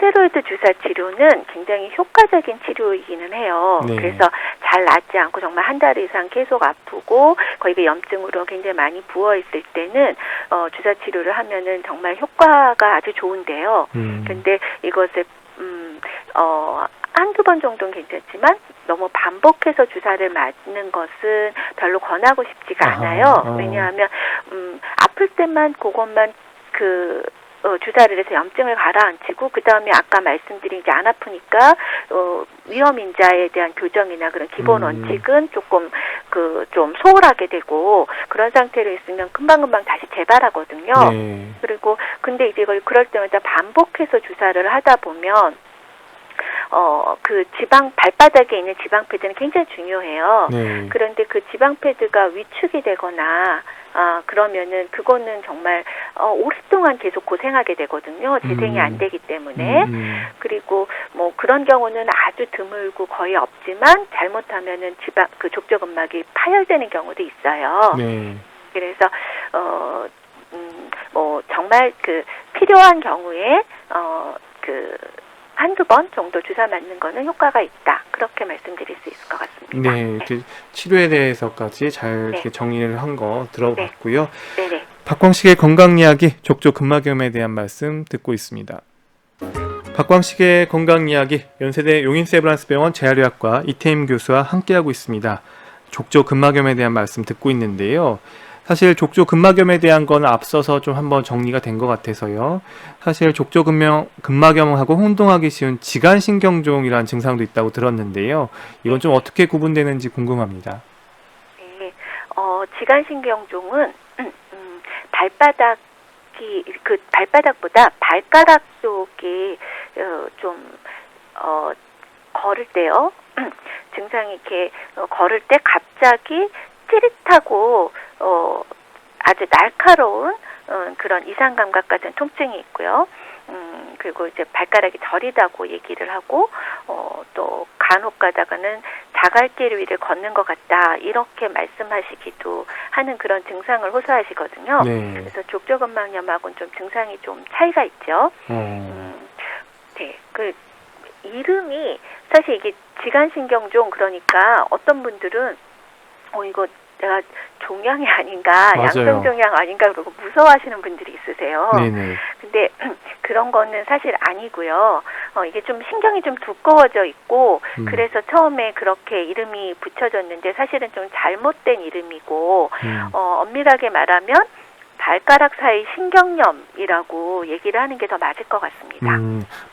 스테로이드 주사 치료는 굉장히 효과적인 치료이기는 해요. 네. 그래서 잘 낫지 않고 정말 한 달 이상 계속 아프고 거의 그 염증으로 굉장히 많이 부어 있을 때는 주사 치료를 하면은 정말 효과가 아주 좋은데요. 근데 이것을 한두 번 정도는 괜찮지만 너무 반복해서 주사를 맞는 것은 별로 권하고 싶지가 않아요. 왜냐하면 아플 때만 그것만 주사를 해서 염증을 가라앉히고 그 다음에 아까 말씀드린 이제 안 아프니까 위험 인자에 대한 교정이나 그런 기본 원칙은 조금 좀 소홀하게 되고 그런 상태로 있으면 금방금방 다시 재발하거든요. 네. 그리고 근데 이제 그럴 때마다 반복해서 주사를 하다 보면 그 발바닥에 있는 지방 패드는 굉장히 중요해요. 네. 그런데 그 지방 패드가 위축이 되거나 그러면은 그거는 정말 오랫동안 계속 고생하게 되거든요. 재생이 안 되기 때문에. 그리고 뭐 그런 경우는 아주 드물고 거의 없지만 잘못하면은 그 족저근막이 파열되는 경우도 있어요. 네. 그래서 뭐 정말 필요한 경우에 한두 번 정도 주사 맞는 거는 효과가 있다. 그렇게 말씀드릴 수 있을 것 같습니다. 네, 이렇게 치료에 대해서까지 잘 이렇게 정리를 한 거 들어봤고요. 네네. 박광식의 건강 이야기, 족저근막염에 대한 말씀 듣고 있습니다. 박광식의 건강 이야기, 연세대 용인세브란스병원 재활의학과 이태임 교수와 함께하고 있습니다. 족저근막염에 대한 말씀 듣고 있는데요. 사실 족저근막염에 대한 건 앞서서 좀 한번 정리가 된 것 같아서요. 사실 족저근막염하고 혼동하기 쉬운 지간신경종이라는 증상도 있다고 들었는데요. 이건 좀 어떻게 구분되는지 궁금합니다. 네, 지간신경종은 발바닥 발바닥이 그 발바닥보다 발가락 쪽이 걸을 때요. 증상이 이렇게 걸을 때 갑자기 찌릿하고 아주 날카로운 그런 이상 감각 같은 통증이 있고요. 그리고 이제 발가락이 저리다고 얘기를 하고 또 간혹 가다가는 자갈길 위를 걷는 것 같다 이렇게 말씀하시기도 하는 그런 증상을 호소하시거든요. 네. 그래서 족저근막염하고는 좀 증상이 좀 차이가 있죠. 네, 그 이름이 사실 이게 지간신경종 그러니까 어떤 분들은 이거 내가 종양이 아닌가, 맞아요. 양성종양 아닌가 그러고 무서워하시는 분들이 있으세요. 네네. 근데 그런 거는 사실 아니고요. 이게 좀 신경이 좀 두꺼워져 있고 그래서 처음에 그렇게 이름이 붙여졌는데 사실은 좀 잘못된 이름이고 엄밀하게 말하면 발가락 사이 신경염이라고 얘기를 하는 게 더 맞을 것 같습니다.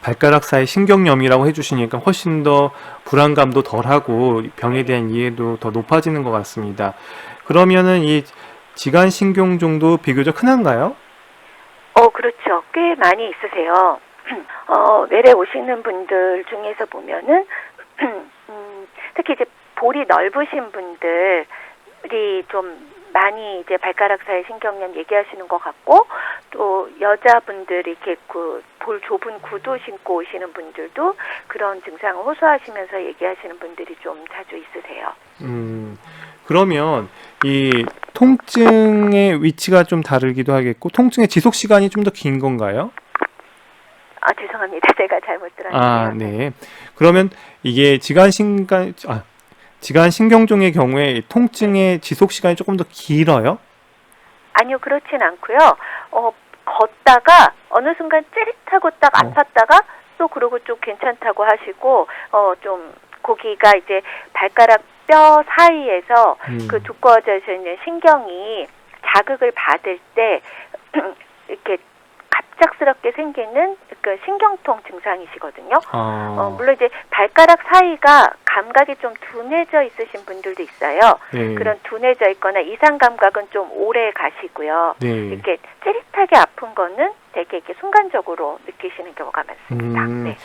발가락 사이 신경염이라고 해주시니까 훨씬 더 불안감도 덜하고 병에 대한 이해도 더 높아지는 것 같습니다. 그러면은 이 지간신경종도 비교적 흔한가요? 그렇죠. 꽤 많이 있으세요. 외래 오시는 분들 중에서 보면은 특히 이제 볼이 넓으신 분들이 좀 많이 이제 발가락 사이 신경염 얘기하시는 것 같고 또 여자분들이 이렇게 그 볼 좁은 구두 신고 오시는 분들도 그런 증상을 호소하시면서 얘기하시는 분들이 좀 자주 있으세요. 그러면 이 통증의 위치가 좀 다르기도 하겠고 통증의 지속 시간이 좀 더 긴 건가요? 죄송합니다. 제가 잘못 들었네요. 네. 그러면 이게 지간신경종의 경우에 통증의 지속 시간이 조금 더 길어요? 아니요, 그렇진 않고요. 걷다가 어느 순간 찌릿하고 딱 아팠다가 또 그러고 좀 괜찮다고 하시고 좀 거기가 이제 발가락 뼈 사이에서 그 두꺼워져 있는 신경이 자극을 받을 때 이렇게 갑작스럽게 생기는 그 신경통 증상이시거든요. 물론 이제 발가락 사이가 감각이 좀 둔해져 있으신 분들도 있어요. 네. 그런 둔해져 있거나 이상 감각은 좀 오래 가시고요. 네. 이렇게 찌릿하게 아픈 거는 되게 이렇게 순간적으로 느끼시는 경우가 많습니다. 네.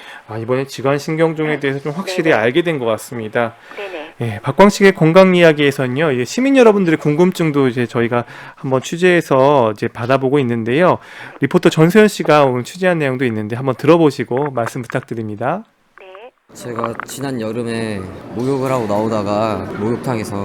이번에 지간신경종에 대해서 좀 확실히 네네. 알게 된 것 같습니다. 네네. 예, 박광식의 건강 이야기에서는요, 이제 시민 여러분들의 궁금증도 이제 저희가 한번 취재해서 이제 받아보고 있는데요. 리포터 전소연 씨가 오늘 취재한 내용도 있는데 한번 들어보시고 말씀 부탁드립니다. 네. 제가 지난 여름에 목욕을 하고 나오다가 목욕탕에서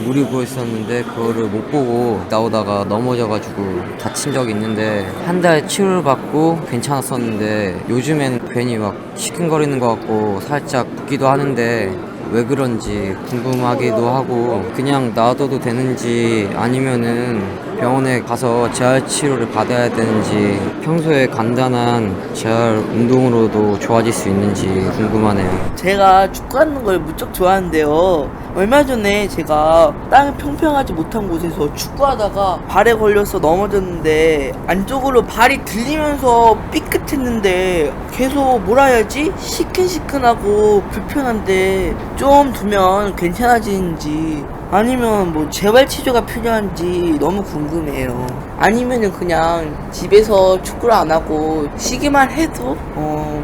물이 고여 있었는데 그거를 못 보고 나오다가 넘어져가지고 다친 적이 있는데 한 달 치료를 받고 괜찮았었는데 요즘엔 괜히 막 시큰거리는 것 같고 살짝 붓기도 하는데 왜 그런지 궁금하기도 하고 그냥 놔둬도 되는지 아니면은 병원에 가서 재활 치료를 받아야 되는지 평소에 간단한 재활 운동으로도 좋아질 수 있는지 궁금하네요. 제가 축구하는 걸 무척 좋아하는데요. 얼마 전에 제가 땅이 평평하지 못한 곳에서 축구하다가 발에 걸려서 넘어졌는데 안쪽으로 발이 들리면서 삐끗했는데 계속 뭐라 해야지? 시큰시큰하고 불편한데 좀 두면 괜찮아지는지 아니면 뭐 재활 치료가 필요한지 너무 궁금해요. 아니면은 그냥 집에서 축구를 안 하고 쉬기만 해도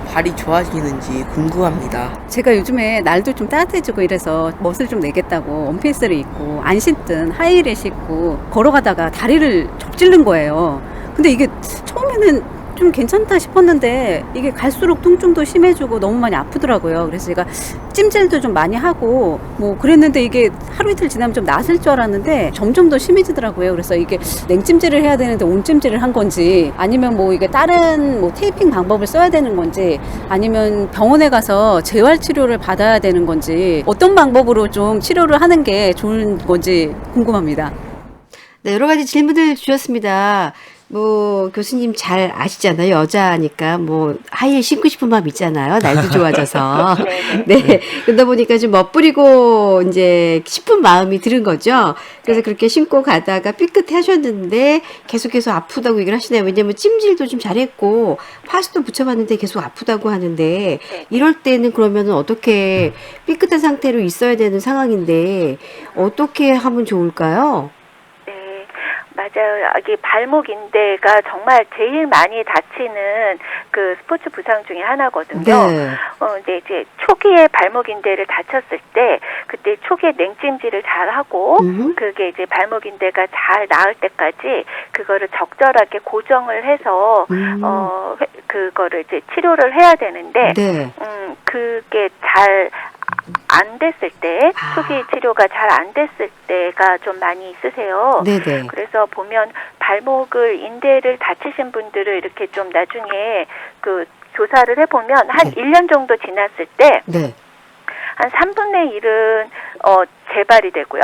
발이 좋아지는지 궁금합니다. 제가 요즘에 날도 좀 따뜻해지고 이래서 멋을 좀 내겠다고 원피스를 입고 안 신던 하이힐을 신고 걸어가다가 다리를 접질른 거예요. 근데 이게 처음에는 좀 괜찮다 싶었는데 이게 갈수록 통증도 심해지고 너무 많이 아프더라고요. 그래서 제가 찜질도 좀 많이 하고 뭐 그랬는데 이게 하루 이틀 지나면 좀 나았을 줄 알았는데 점점 더 심해지더라고요. 그래서 이게 냉찜질을 해야 되는데 온찜질을 한 건지 아니면 뭐 이게 다른 뭐 테이핑 방법을 써야 되는 건지 아니면 병원에 가서 재활 치료를 받아야 되는 건지 어떤 방법으로 좀 치료를 하는 게 좋은 건지 궁금합니다. 네, 여러 가지 질문을 주셨습니다. 뭐 교수님 잘 아시잖아요. 여자니까 뭐 하이힐 신고 싶은 마음 있잖아요. 날도 좋아져서. 네. 그러다 보니까 좀 멋부리고 이제 싶은 마음이 드는 거죠. 그래서 그렇게 신고 가다가 삐끗해 하셨는데 계속해서 아프다고 얘기를 하시네요. 왜냐면 찜질도 좀 잘했고 파스도 붙여봤는데 계속 아프다고 하는데 이럴 때는 그러면은 어떻게 삐끗한 상태로 있어야 되는 상황인데 어떻게 하면 좋을까요? 맞아요. 이게 발목 인대가 정말 제일 많이 다치는 그 스포츠 부상 중에 하나거든요. 네. 근데 이제 초기에 발목 인대를 다쳤을 때 그때 초기에 냉찜질을 잘 하고 그게 이제 발목 인대가 잘 나을 때까지 그거를 적절하게 고정을 해서 그거를 이제 치료를 해야 되는데 네. 그게 잘 안 됐을 때 초기 치료가 잘 안 됐을 때가 좀 많이 있으세요. 네네. 그래서 보면 발목을 인대를 다치신 분들을 이렇게 좀 나중에 그 조사를 해보면 한 1년 정도 지났을 때 네. 한 3분의 1은 재발이 되고요.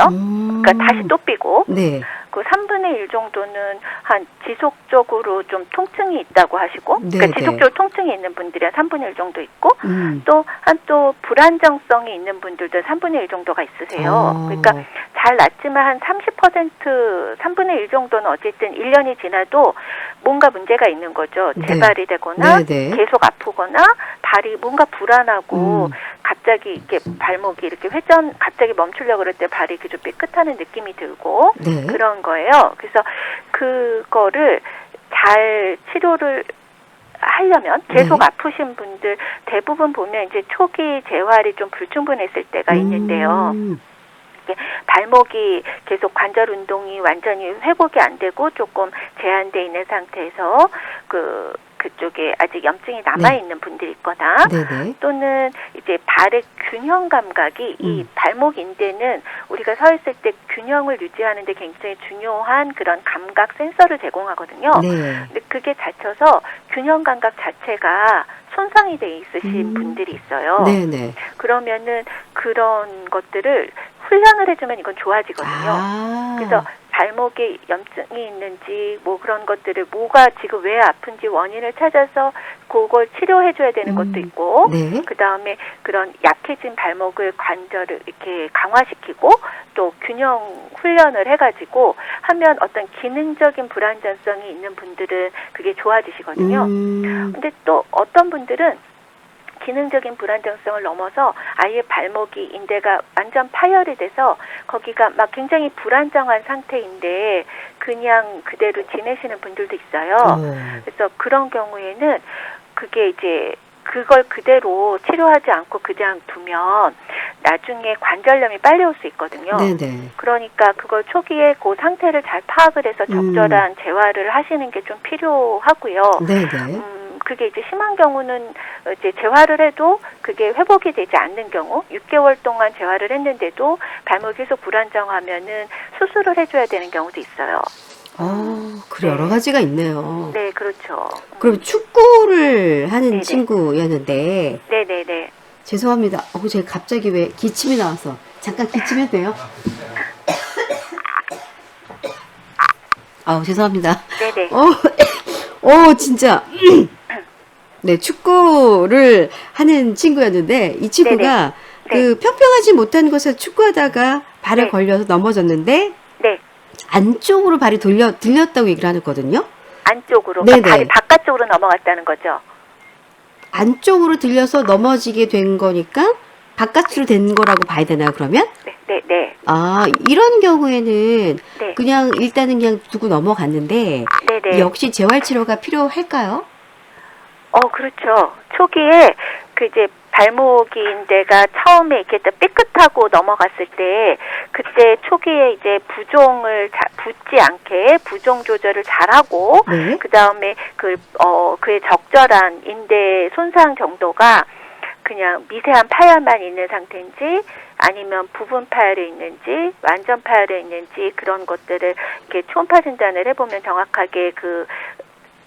그러니까 다시 또 삐고 네. 그 3분의 1 정도는 한 지속적으로 좀 통증이 있다고 하시고 네, 그러니까 네. 지속적으로 통증이 있는 분들이 한 3분의 1 정도 있고 또 불안정성이 있는 분들도 3분의 1 정도가 있으세요. 그러니까 잘 낫지만 한 30% 3분의 1 정도는 어쨌든 1년이 지나도 뭔가 문제가 있는 거죠. 네. 재발이 되거나 네, 네. 계속 아프거나 발이 뭔가 불안하고 갑자기 이렇게 발목이 이렇게 갑자기 멈추려고 그럴 때 발이 이렇게 좀 삐끗하는 느낌이 들고 네. 그런 거예요. 그래서 그거를 잘 치료를 하려면 계속 아프신 분들 대부분 보면 이제 초기 재활이 좀 불충분했을 때가 있는데요. 발목이 계속 관절 운동이 완전히 회복이 안 되고 조금 제한돼 있는 상태에서 그쪽에 아직 염증이 남아 있는 분들이 있거나 네네. 또는 이제 발의 균형 감각이 이 발목 인대는 우리가 서 있을 때 균형을 유지하는 데 굉장히 중요한 그런 감각 센서를 제공하거든요. 네. 근데 그게 다쳐서 균형 감각 자체가 손상이 돼 있으신 분들이 있어요. 네네. 그러면은 그런 것들을 훈련을 해주면 이건 좋아지거든요. 그래서 발목에 염증이 있는지 뭐 그런 것들을 뭐가 지금 왜 아픈지 원인을 찾아서 그걸 치료해줘야 되는 것도 있고 네. 그 다음에 그런 약해진 발목을 관절을 이렇게 강화시키고 또 균형 훈련을 해가지고 하면 어떤 기능적인 불안전성이 있는 분들은 그게 좋아지시거든요. 근데 또 어떤 분들은 기능적인 불안정성을 넘어서 아예 발목이 인대가 완전 파열이 돼서 거기가 막 굉장히 불안정한 상태인데 그냥 그대로 지내시는 분들도 있어요. 그래서 그런 경우에는 그게 이제 그걸 그대로 치료하지 않고 그냥 두면 나중에 관절염이 빨리 올 수 있거든요. 네네. 그러니까 그걸 초기에 그 상태를 잘 파악을 해서 적절한 재활을 하시는 게 좀 필요하고요. 네네. 그게 이제 심한 경우는 이제 재활을 해도 그게 회복이 되지 않는 경우 6개월 동안 재활을 했는데도 발목이 계속 불안정하면은 수술을 해줘야 되는 경우도 있어요. 그래 여러 가지가 있네요. 네, 그렇죠. 그럼 축구를 하는 네네. 친구였는데 네네네. 죄송합니다. 제가 갑자기 왜 기침이 나와서 잠깐 기침해도 돼요? 죄송합니다. 네네. 진짜. 네, 축구를 하는 친구였는데 이 친구가 그 평평하지 못한 곳에서 축구하다가 발에 걸려서 넘어졌는데 네. 안쪽으로 발이 들렸다고 얘기를 하거든요. 안쪽으로. 네네. 그러니까 발이 바깥쪽으로 넘어갔다는 거죠. 안쪽으로 들려서 넘어지게 된 거니까 바깥으로 된 거라고 봐야 되나요, 그러면? 네. 이런 경우에는 네. 그냥 일단은 그냥 두고 넘어갔는데 네네. 역시 재활 치료가 필요할까요? 그렇죠. 초기에 그 이제 발목이 인대가 처음에 이렇게 삐끗하고 넘어갔을 때 그때 초기에 이제 부종을 붙지 않게 부종 조절을 잘하고 네. 그 다음에 그의 적절한 인대 손상 정도가 그냥 미세한 파열만 있는 상태인지 아니면 부분 파열이 있는지 완전 파열이 있는지 그런 것들을 이렇게 초음파 진단을 해보면 정확하게 그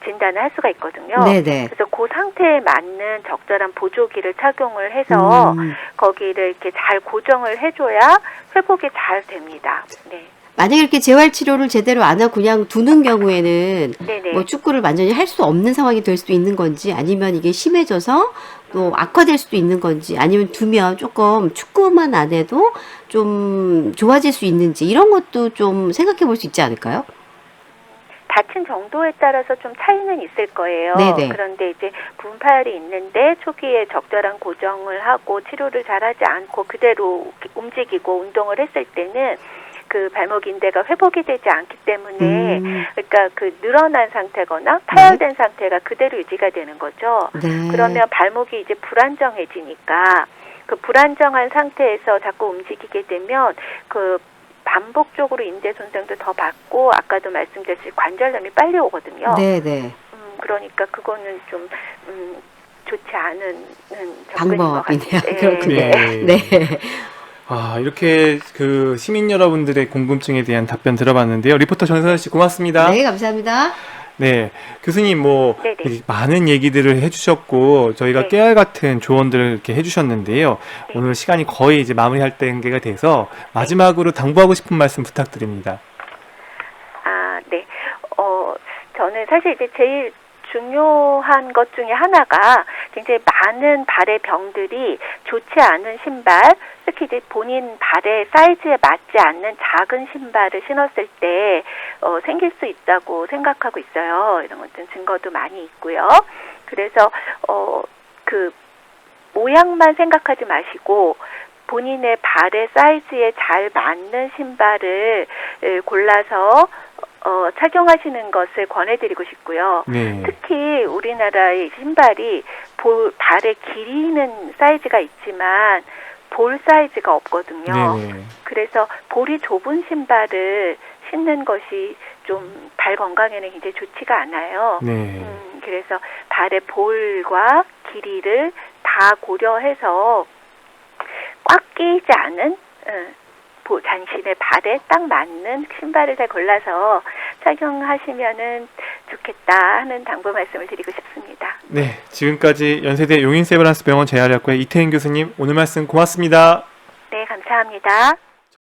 진단을 할 수가 있거든요. 네네. 그래서 그 상태에 맞는 적절한 보조기를 착용을 해서 거기를 이렇게 잘 고정을 해줘야 회복이 잘 됩니다. 네. 만약에 이렇게 재활 치료를 제대로 안 하고 그냥 두는 경우에는 네네. 뭐 축구를 완전히 할 수 없는 상황이 될 수도 있는 건지 아니면 이게 심해져서 또 악화될 수도 있는 건지 아니면 두면 조금 축구만 안 해도 좀 좋아질 수 있는지 이런 것도 좀 생각해 볼 수 있지 않을까요? 다친 정도에 따라서 좀 차이는 있을 거예요. 네네. 그런데 이제 부분 파열이 있는데 초기에 적절한 고정을 하고 치료를 잘하지 않고 그대로 움직이고 운동을 했을 때는 그 발목 인대가 회복이 되지 않기 때문에 음. 그러니까 그 늘어난 상태거나 파열된 상태가 그대로 유지가 되는 거죠. 네. 그러면 발목이 이제 불안정해지니까 그 불안정한 상태에서 자꾸 움직이게 되면 그 반복적으로 인대 손상도 더 받고 아까도 말씀드렸듯이 관절염이 빨리 오거든요. 네, 네. 그러니까 그거는 좀 좋지 않은 접근인 것 방법이네요. 같아요. 그렇군요. 네. 네. 이렇게 그 시민 여러분들의 궁금증에 대한 답변 들어봤는데요. 리포터 정선우 씨 고맙습니다. 네, 감사합니다. 네, 교수님 네네. 많은 얘기들을 해주셨고 저희가 네. 깨알 같은 조언들을 이렇게 해주셨는데요. 네. 오늘 시간이 거의 이제 마무리할 단계가 돼서 마지막으로 당부하고 싶은 말씀 부탁드립니다. 네. 저는 사실 이제 제일 중요한 것 중에 하나가 굉장히 많은 발의 병들이 좋지 않은 신발, 특히 이제 본인 발의 사이즈에 맞지 않는 작은 신발을 신었을 때 생길 수 있다고 생각하고 있어요. 이런 것들 증거도 많이 있고요. 그래서 그 모양만 생각하지 마시고 본인의 발의 사이즈에 잘 맞는 신발을 골라서 착용하시는 것을 권해드리고 싶고요. 네. 특히 우리나라의 신발이 발에 길이는 사이즈가 있지만 볼 사이즈가 없거든요. 네. 그래서 볼이 좁은 신발을 신는 것이 좀 발 건강에는 굉장히 좋지가 않아요. 네. 그래서 발의 볼과 길이를 다 고려해서 꽉 끼지 않은 당신의 발에 딱 맞는 신발을 잘 골라서 착용하시면은 좋겠다 하는 당부 말씀을 드리고 싶습니다. 네, 지금까지 연세대 용인세브란스 병원 재활의학과의 이태인 교수님 오늘 말씀 고맙습니다. 네, 감사합니다.